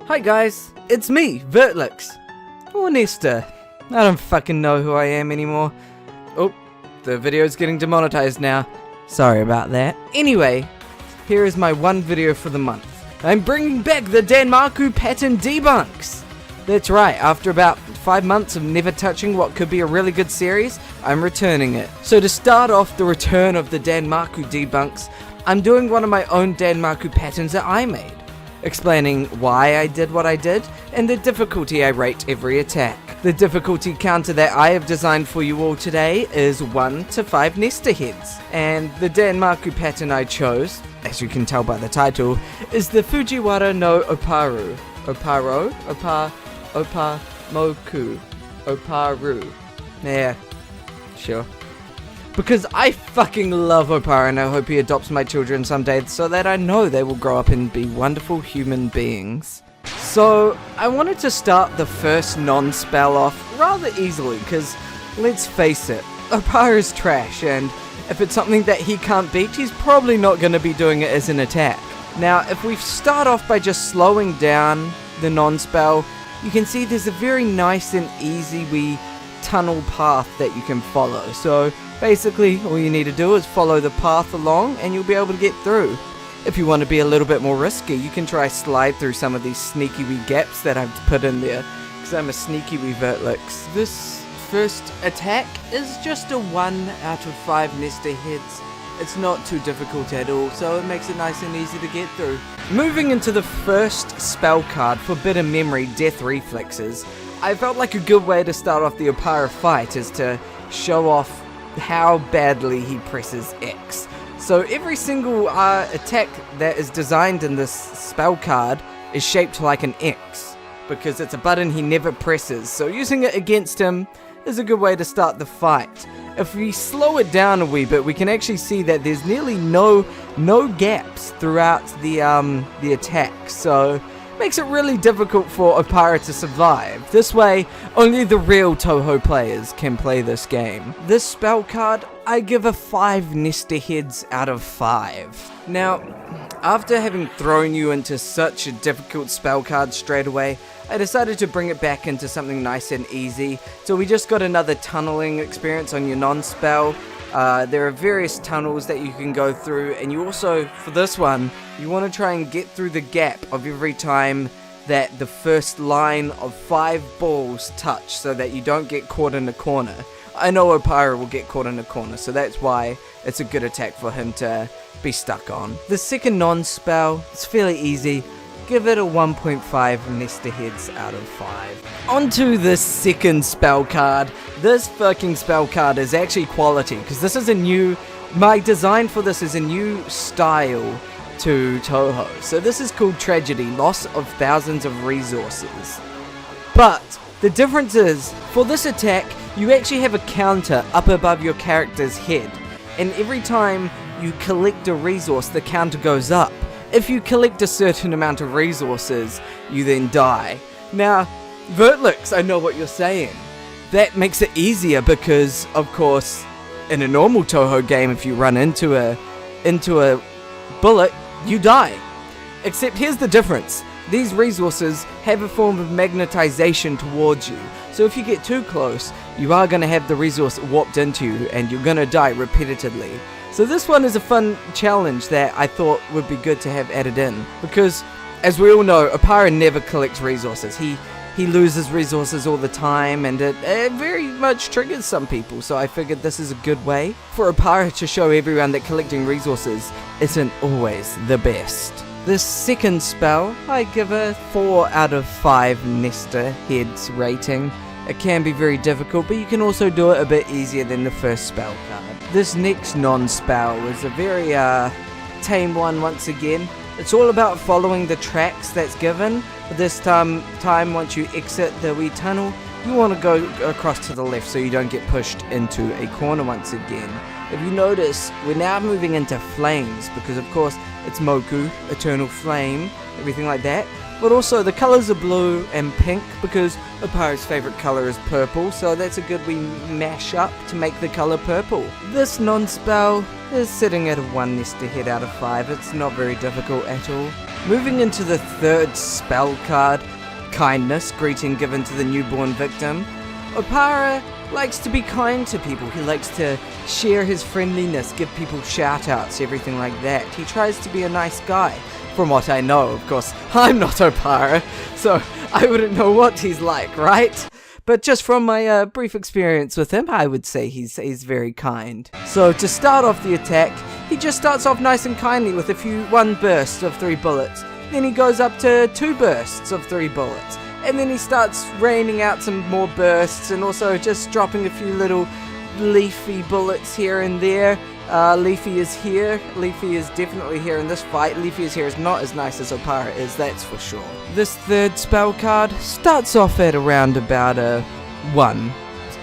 Hi guys, it's me, Virtlux. Or Nesta. I don't fucking know who I am anymore. Oh, the video's getting demonetized now. Sorry about that. Anyway, here is my one video for the month. I'm bringing back the Danmaku pattern Debunks. That's right, after about 5 months of never touching what could be a really good series, I'm returning it. So to start off the return of the Danmaku Debunks, I'm doing one of my own Danmaku patterns that I made, explaining why I did what I did and the difficulty I rate every attack. The difficulty counter that I have designed for you all today is 1 to 5 Nesta heads, and the Danmaku pattern I chose, as you can tell by the title, is the Fujiwara no Oparou. Oparou. Yeah, sure. Because I fucking love Oparou and I hope he adopts my children someday so that I know they will grow up and be wonderful human beings. So, I wanted to start the first non-spell off rather easily because, let's face it, Oparou's trash, and if it's something that he can't beat, he's probably not going to be doing it as an attack. Now, if we start off by just slowing down the non-spell, you can see there's a very nice and easy wee tunnel path that you can follow. So basically all you need to do is follow the path along and you'll be able to get through. If you want to be a little bit more risky, you can try slide through some of these sneaky wee gaps that I've put in there, because I'm a sneaky wee Virtlux. This first attack is just a 1 out of 5 Nesta heads. It's not too difficult at all, so it makes it nice and easy to get through. Moving into the first spell card, Forbidden Memory, Death Reflexes, I felt like a good way to start off the Oparou fight is to show off how badly he presses X. So every single attack that is designed in this spell card is shaped like an X, because it's a button he never presses, so using it against him is a good way to start the fight. If we slow it down a wee bit, we can actually see that there's nearly no gaps throughout the attack, so makes it really difficult for Oparou to survive. This way, only the real Touhou players can play this game. This spell card, I give a 5 Nesta heads out of 5. Now, after having thrown you into such a difficult spell card straight away, I decided to bring it back into something nice and easy. So we just got another tunneling experience on your non-spell. There are various tunnels that you can go through, and you also, for this one, you want to try and get through the gap of every time that the first line of 5 balls touch, so that you don't get caught in a corner. I know Oparou will get caught in a corner, so that's why it's a good attack for him to be stuck on. The second non-spell, it's fairly easy. Give it a 1.5 Nesta heads out of 5. Onto the second spell card. This fucking spell card is actually quality, because this is my design for this is a new style to Touhou. So this is called Tragedy, Loss of Thousands of Resources. But the difference is, for this attack, you actually have a counter up above your character's head, and every time you collect a resource, the counter goes up. If you collect a certain amount of resources, you then die. Now, Virtlux, I know what you're saying. That makes it easier because, of course, in a normal Touhou game, if you run into a bullet, you die. Except here's the difference. These resources have a form of magnetization towards you. So if you get too close, you are going to have the resource warped into you and you're going to die repeatedly. So this one is a fun challenge that I thought would be good to have added in, because as we all know, Oparou never collects resources. He loses resources all the time, and it very much triggers some people, so I figured this is a good way for Oparou to show everyone that collecting resources isn't always the best. The second spell, I give a 4 out of 5 Nesta heads rating. It can be very difficult, but you can also do it a bit easier than the first spell card. This next non-spell is a very tame one once again. It's all about following the tracks that's given. But this time once you exit the wee tunnel, you want to go across to the left so you don't get pushed into a corner once again. if you notice, we're now moving into flames, because of course it's Moku, eternal flame, everything like that. But also the colors are blue and pink, because Oparou's favorite color is purple, so that's a good wee mash up to make the color purple. This non-spell is sitting at a 1 Nesta Head out of 5, it's not very difficult at all. Moving into the third spell card, Kindness, greeting given to the newborn victim. Oparou likes to be kind to people, he likes to share his friendliness, give people shout outs, everything like that. He tries to be a nice guy. From what I know, of course, I'm not Oparou, so I wouldn't know what he's like, right? But just from my brief experience with him, I would say he's very kind. So to start off the attack, he just starts off nice and kindly with one burst of 3 bullets. Then he goes up to 2 bursts of 3 bullets. And then he starts raining out some more bursts, and also just dropping a few little leafy bullets here and there. Leafy is here. Leafy is definitely here in this fight. Leafy is here is not as nice as Oparou is, that's for sure. This third spell card starts off at around about a 1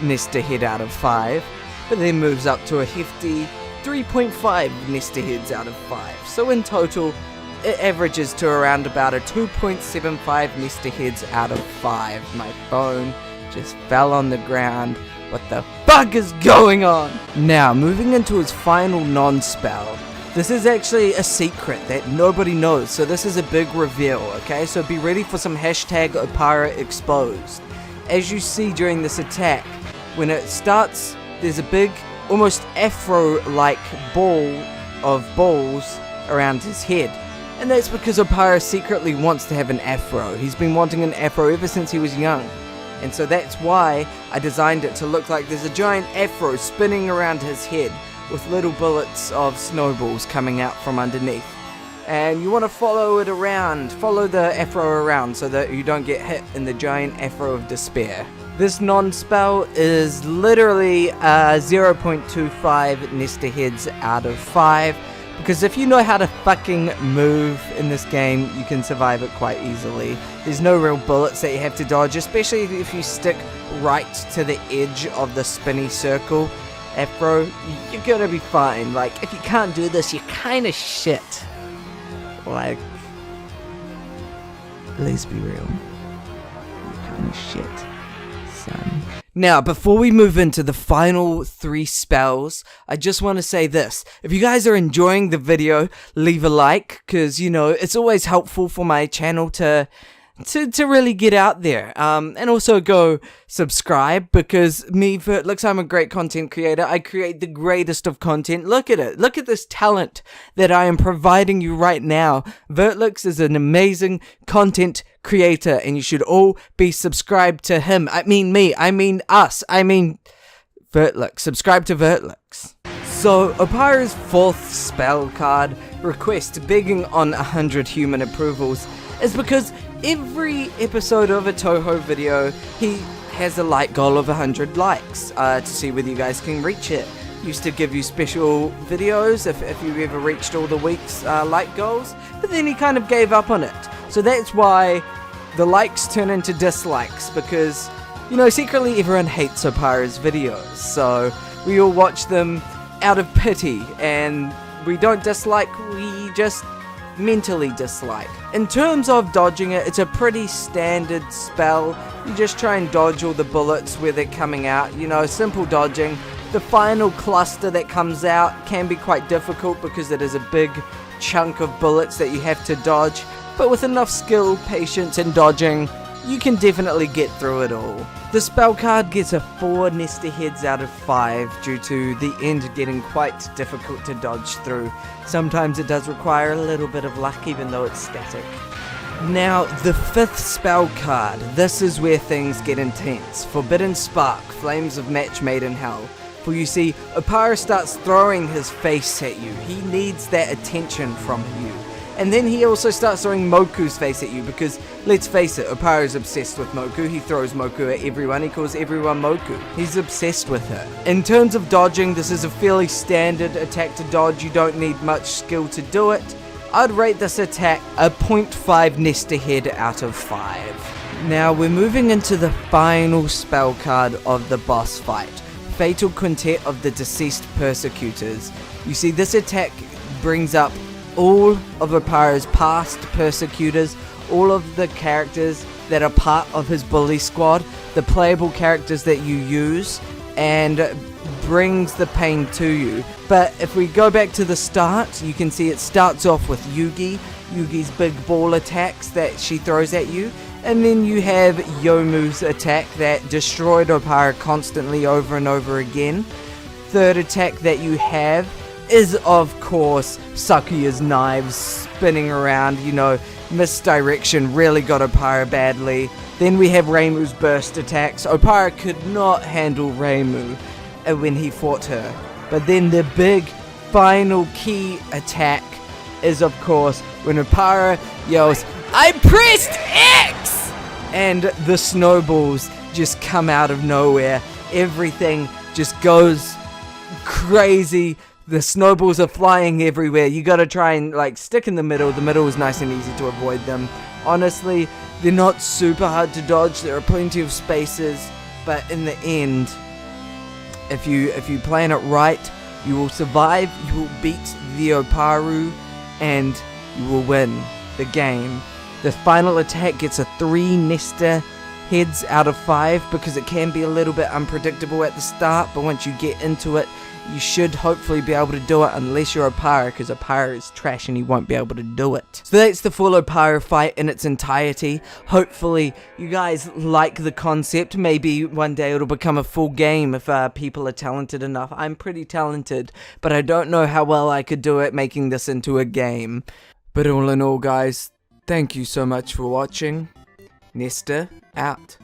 Nesta Head out of 5, but then moves up to a hefty 3.5 Nesta Heads out of 5. So in total, it averages to around about a 2.75 Nesta Heads out of 5. My phone just fell on the ground. What the fuck is going on? Now, moving into his final non-spell. This is actually a secret that nobody knows, so this is a big reveal, okay? So be ready for some hashtag Oparou exposed. As you see during this attack, when it starts, there's a big, almost afro-like ball of balls around his head. And that's because Oparou secretly wants to have an afro. He's been wanting an afro ever since he was young. And so that's why I designed it to look like there's a giant afro spinning around his head with little bullets of snowballs coming out from underneath. And you want to follow it around, follow the afro around so that you don't get hit in the giant afro of despair. This non-spell is literally 0.25 Nesta Heads out of 5. Because if you know how to fucking move in this game, you can survive it quite easily. There's no real bullets that you have to dodge, especially if you stick right to the edge of the spinny circle. Afro, you're gonna be fine. Like, if you can't do this, you're kinda shit. Like, let's be real. You're kinda shit, son. Now, before we move into the final 3 spells, I just want to say this. If you guys are enjoying the video, leave a like, because, you know, it's always helpful for my channel to really get out there. And also go subscribe, because me, Virtlux, I'm a great content creator. I create the greatest of content. Look at it. Look at this talent that I am providing you right now. Virtlux is an amazing content creator, and you should all be subscribed to him. I mean me. I mean us. I mean Virtlux. Subscribe to Virtlux. So, Oparou's 4th spell card, Request, begging on 100 human approvals, is because every episode of a Toho video, he has a like goal of 100 likes to see whether you guys can reach it. Used to give you special videos if you ever reached all the week's like goals, but then he kind of gave up on it. So that's why the likes turn into dislikes, because, you know, secretly everyone hates Oparou's videos, so we all watch them out of pity, and we don't dislike, we just mentally dislike. In terms of dodging it, it's a pretty standard spell. You just try and dodge all the bullets where they're coming out, you know, simple dodging. The final cluster that comes out can be quite difficult because it is a big chunk of bullets that you have to dodge, but with enough skill, patience and dodging, you can definitely get through it all. The spell card gets a 4 Nesta Heads out of 5 due to the end getting quite difficult to dodge through. Sometimes it does require a little bit of luck even though it's static. Now, the 5th spell card. This is where things get intense. Forbidden Spark, Flames of Match Made in Hell. For you see, Oparou starts throwing his face at you. He needs that attention from you. And then he also starts throwing Moku's face at you because, let's face it, Oparou's obsessed with Moku. He throws Moku at everyone. He calls everyone Moku. He's obsessed with her. In terms of dodging, this is a fairly standard attack to dodge. You don't need much skill to do it. I'd rate this attack a 0.5 Nesta Head out of 5. Now we're moving into the final spell card of the boss fight. fatal quintet of the deceased persecutors. You see, this attack brings up all of Oparou's past persecutors, all of the characters that are part of his bully squad, the playable characters that you use, and brings the pain to you. But if we go back to the start, you can see it starts off with Yugi's big ball attacks that she throws at you, and then you have Yomu's attack that destroyed Oparou constantly over and over again. Third attack that you have is, of course, Sakuya's knives spinning around, you know, misdirection really got Oparou badly. Then we have Reimu's burst attacks. Oparou could not handle Reimu when he fought her. But then the big final key attack is, of course, when Oparou yells, "I pressed X!" And the snowballs just come out of nowhere. Everything just goes crazy. The snowballs are flying everywhere. You gotta try and like stick in the middle. The middle is nice and easy to avoid them. Honestly, they're not super hard to dodge. There are plenty of spaces, but in the end, if you plan it right, you will survive, you will beat the Oparou, and you will win the game. The final attack gets a 3 Nesta heads out of 5 because it can be a little bit unpredictable at the start, but once you get into it, you should hopefully be able to do it, unless you're Oparou, because Oparou is trash and you won't be able to do it. So that's the full Oparou fight in its entirety. Hopefully you guys like the concept. Maybe one day it'll become a full game if people are talented enough. I'm pretty talented, but I don't know how well I could do it making this into a game. But all in all, guys, thank you so much for watching. Nesta out.